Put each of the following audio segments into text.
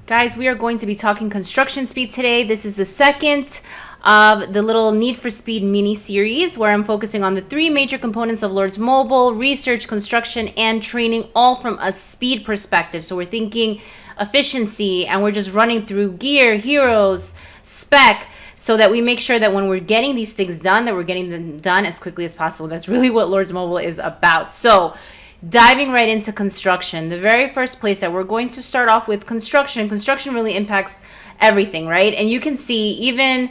Guys, we are going to be talking construction speed today. This is the second of the little Need for Speed mini series where I'm focusing on the three major components of Lords Mobile: research, construction, and training, all from a speed perspective. So we're thinking efficiency, and we're just running through gear, heroes, spec, so that we make sure that when we're getting these things done, that we're getting them done as quickly as possible. That's really what Lords Mobile is about. So diving right into construction, the very first place that we're going to start off with construction really impacts everything, right? And you can see, even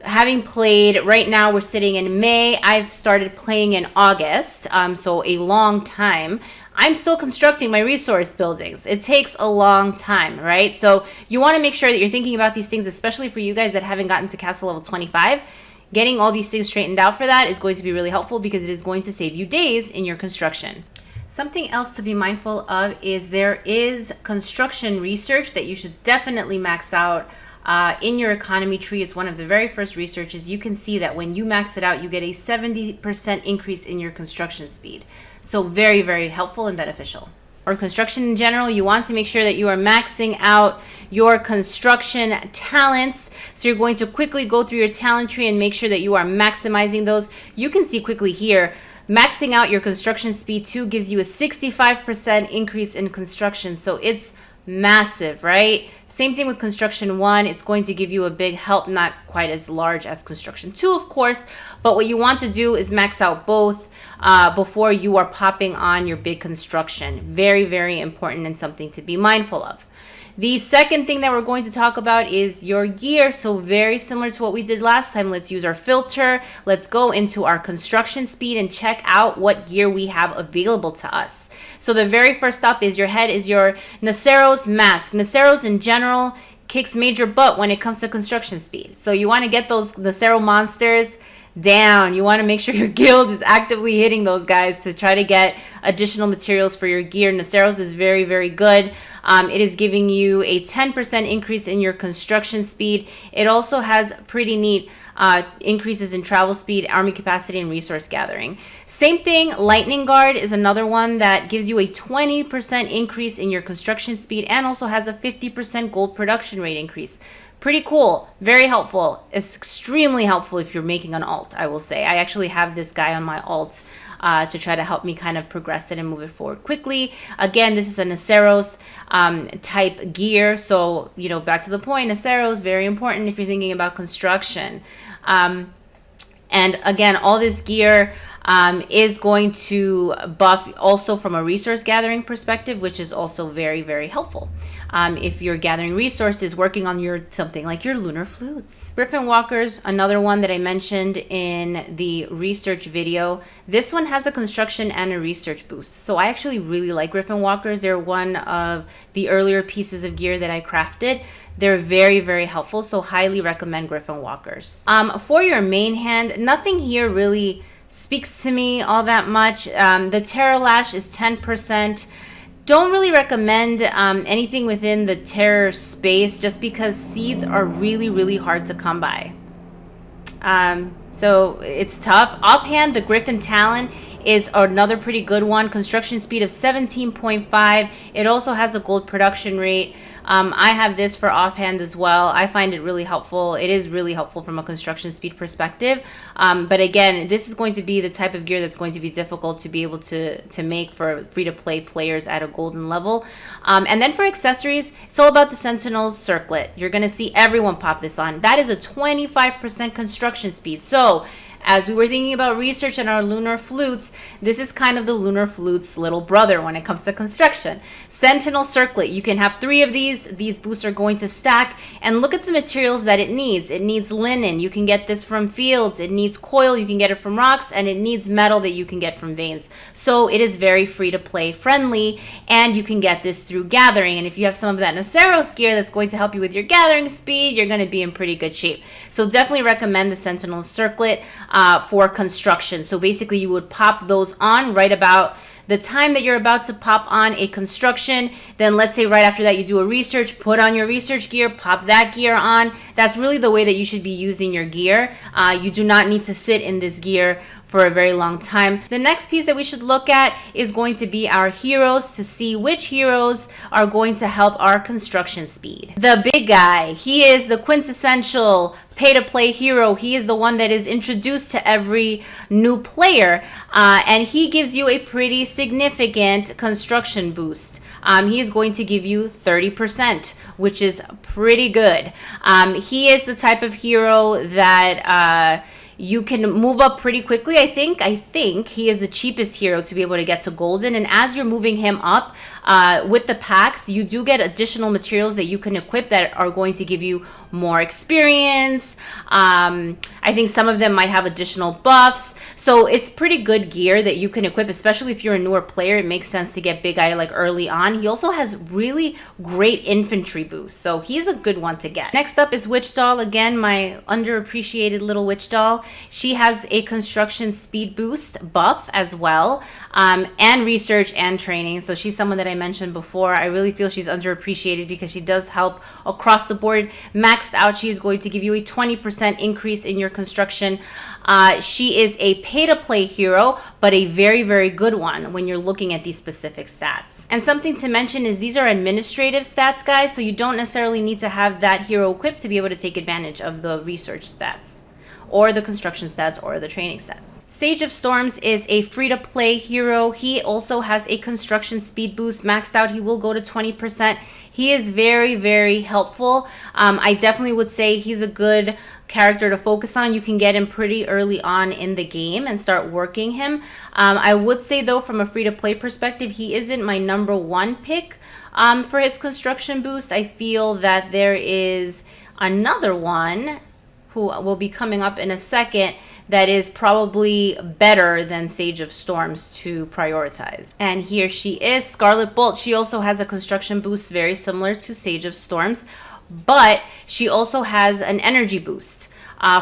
having played, right now we're sitting in May, I've started playing in August, so a long time. I'm still constructing my resource buildings. It takes a long time, right? So you want to make sure that you're thinking about these things, especially for you guys that haven't gotten to castle level 25. Getting all these things straightened out for that is going to be really helpful because it is going to save you days in your construction. Something else to be mindful of is there is construction research that you should definitely max out in your economy tree. It's one of the very first researches. You can see that when you max it out, you get a 70% increase in your construction speed. So very, very helpful and beneficial. Or construction in general, you want to make sure that you are maxing out your construction talents. So you're going to quickly go through your talent tree and make sure that you are maximizing those. You can see quickly here, maxing out your construction speed 2 gives you a 65% increase in construction. So it's massive, right? Same thing with construction 1. It's going to give you a big help, not quite as large as construction 2, of course. But what you want to do is max out both before you are popping on your big construction. Very, very important and something to be mindful of. The second thing that we're going to talk about is your gear. So very similar to what we did last time. Let's use our filter. Let's go into our construction speed and check out what gear we have available to us. So the very first up is your head is your Nacero's mask. Nacero's in general kicks major butt when it comes to construction speed. So you want to get those Nacero monsters down. You want to make sure your guild is actively hitting those guys to try to get additional materials for your gear. Nacero's is very, very good. It is giving you a 10% increase in your construction speed. It also has pretty neat increases in travel speed, army capacity, and resource gathering. Same thing, Lightning Guard is another one that gives you a 20% increase in your construction speed and also has a 50% gold production rate increase. Pretty cool. Very helpful. It's extremely helpful if you're making an alt, I will say. I actually have this guy on my alt to try to help me kind of progress it and move it forward quickly. Again, this is a Nacero's type gear. So, you know, back to the point, Nacero's very important if you're thinking about construction. And again, all this gear is going to buff also from a resource gathering perspective, which is also very, very helpful. If you're gathering resources, working on your something like your lunar flutes. Griffin Walkers, another one that I mentioned in the research video. This one has a construction and a research boost. So I actually really like Griffin Walkers. They're one of the earlier pieces of gear that I crafted. They're very, very helpful. So highly recommend Griffin Walkers. For your main hand, nothing here really speaks to me all that much. The Terror Lash is 10%. Don't really recommend anything within the terror space just because seeds are really, really hard to come by. So it's tough. Offhand, the Griffin Talon is another pretty good one. Construction speed of 17.5. It also has a gold production rate. I have this for offhand as well. I find it really helpful. It is really helpful from a construction speed perspective. But again, this is going to be the type of gear that's going to be difficult to be able to make for free-to-play players at a golden level. And then for accessories, it's all about the Sentinel's Circlet. You're going to see everyone pop this on. That is a 25% construction speed. So as we were thinking about research and our lunar flutes, this is kind of the lunar flute's little brother when it comes to construction. Sentinel Circlet, you can have 3 of these. These boosts are going to stack. And look at the materials that it needs. It needs linen. You can get this from fields. It needs coil. You can get it from rocks. And it needs metal that you can get from veins. So it is very free to play friendly. And you can get this through gathering. And if you have some of that Nacero's gear that's going to help you with your gathering speed, you're going to be in pretty good shape. So definitely recommend the Sentinel Circlet for construction. So basically you would pop those on right about the time that you're about to pop on a construction. Then let's say right after that you do a research, put on your research gear, pop that gear on. That's really the way that you should be using your gear. You do not need to sit in this gear for a very long time. The next piece that we should look at is going to be our heroes, to see which heroes are going to help our construction speed. The big guy, he is the quintessential pay-to-play hero. He is the one that is introduced to every new player, and he gives you a pretty significant construction boost. He is going to give you 30%, which is pretty good. He is the type of hero that you can move up pretty quickly. I think he is the cheapest hero to be able to get to golden. And as you're moving him up with the packs, you do get additional materials that you can equip that are going to give you more experience. I think some of them might have additional buffs. So it's pretty good gear that you can equip, especially if you're a newer player. It makes sense to get Big Eye like early on. He also has really great infantry boost, so he's a good one to get. Next up is Witch Doll. Again, my underappreciated little Witch Doll. She has a construction speed boost buff as well, and research and training. So she's someone that I mentioned before. I really feel she's underappreciated because she does help across the board. Maxed out, she is going to give you a 20% increase in your construction. She is a pay-to-play hero, but a very, very good one when you're looking at these specific stats. And something to mention is these are administrative stats, guys, so you don't necessarily need to have that hero equipped to be able to take advantage of the research stats, or the construction stats, or the training stats. Sage of Storms is a free-to-play hero. He also has a construction speed boost. Maxed out, he will go to 20%. He is very, very helpful. I definitely would say he's a good character to focus on. You can get him pretty early on in the game and start working him. I would say, though, from a free-to-play perspective, he isn't my number one pick for his construction boost. I feel that there is another one who will be coming up in a second that is probably better than Sage of Storms to prioritize. And here she is, Scarlet Bolt. She also has a construction boost very similar to Sage of Storms, but she also has an energy boost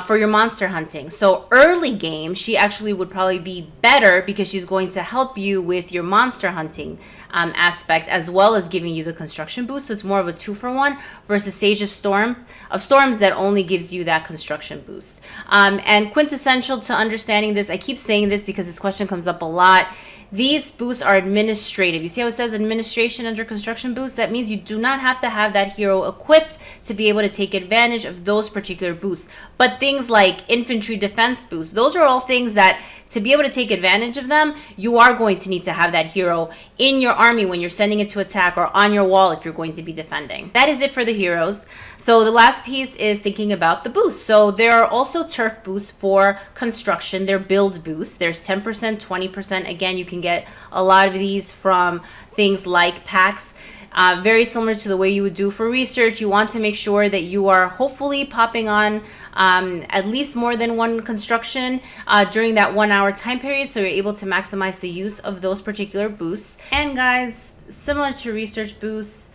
for your monster hunting. So early game, she actually would probably be better because she's going to help you with your monster hunting aspect, as well as giving you the construction boost. So it's more of a 2-for-1 versus Sage of Storms that only gives you that construction boost. And quintessential to understanding this, I keep saying this because this question comes up a lot. These boosts are administrative. You see how it says administration under construction boost? That means you do not have to have that hero equipped to be able to take advantage of those particular boosts. But things like infantry defense boosts, those are all things that to be able to take advantage of them, you are going to need to have that hero in your army when you're sending it to attack, or on your wall if you're going to be defending. That is it for the heroes. So the last piece is thinking about the boosts. So there are also turf boosts for construction. They're build boosts. There's 10%, 20%. Again, you can get a lot of these from things like packs. Very similar to the way you would do for research. You want to make sure that you are hopefully popping on at least more than one construction during that 1 hour time period, so you're able to maximize the use of those particular boosts. And guys, similar to research boosts,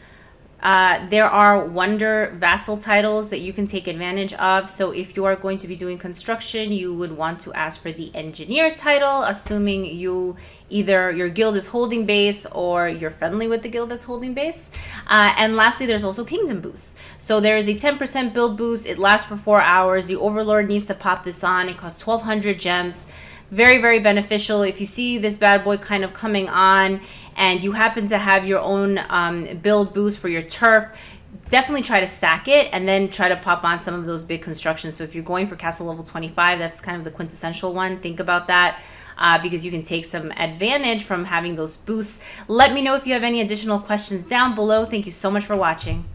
there are wonder vassal titles that you can take advantage of. So if you are going to be doing construction, you would want to ask for the engineer title, assuming either your guild is holding base or you're friendly with the guild that's holding base. And lastly, there's also kingdom boosts. So there is a 10% build boost. It lasts for 4 hours. The overlord needs to pop this on. It costs 1,200 gems. Very, very beneficial. If you see this bad boy kind of coming on and you happen to have your own build boost for your turf, definitely try to stack it and then try to pop on some of those big constructions. So if you're going for castle level 25, that's kind of the quintessential one. Think about that. Because you can take some advantage from having those boosts. Let me know if you have any additional questions down below. Thank you so much for watching.